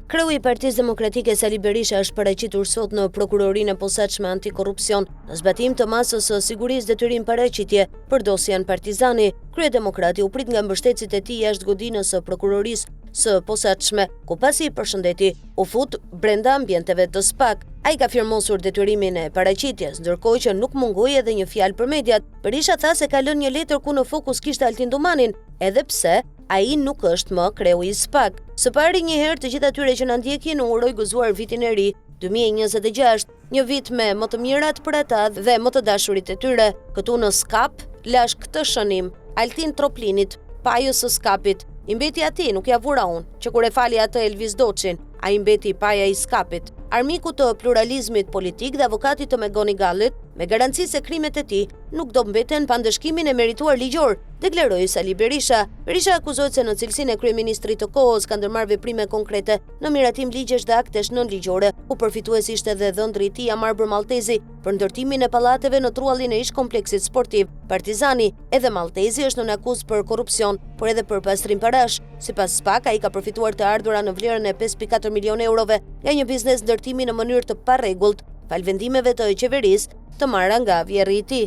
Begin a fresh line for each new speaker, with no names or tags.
Kreu i Partisë Demokratike Sali Berisha është paraqitur sot në Prokurorinë e Posaçme Antikorrupsion në zbatim të masës së sigurisë detyrim paraqitje për dosjen Partizani. Kryedemokrati u prit nga mbështetësit e tij jashtë godinës së prokurorisë së posaçme, ku pasi i përshëndeti, u fut brenda ambienteve të SPAK. Ai ka firmosur detyrimin e paraqitjes, ndërkohë që nuk mungoi edhe një fjalë për mediat. Berisha tha se ka lënë një letër ku në fokus kishte Altin Domanin, edhe pse ai nuk është më kreu i SPAK. Së pari një herë të gjithë atyre që na ndjekin u uroj gëzuar vitin e ri 2026, një vit me më të mirat për ata dhe më të dashurit e tyre. Këtu në SKAP lash këtë shënim Altin Troplinit, pajës së SKAPit. I mbeti ati, nuk ja vura unë, që kur e fali atë Elvis Doçin, a i mbeti paja i SKAPit. Armiku të pluralizmit politik dhe avokatit të Megoni Gallit, me garanci se krimet e tij nuk do mbeten pa ndëshkimin e merituar ligjor, deklaroi Sali Berisha. Berisha akuzohet se në cilësinë e kryeministrit të kohës ka ndërmarrë veprime konkrete në miratim ligjesh dhe aktesh nënligjore. U përfitues ishte edhe dhëndri i tij Amarbër Maltezi për ndërtimin e pallateve në truallin e ish kompleksit sportiv Partizani. Edhe Maltezi është në akuzë për korrupsion, por edhe për pastrim parash. Sipas SPAK, ai ka përfituar të ardhura në vlerën e 5.4 milionë eurove nga një biznes ndërtimi në mënyrë të parregullt, fal vendimeve të qeverisë të marra nga vjerri i tij.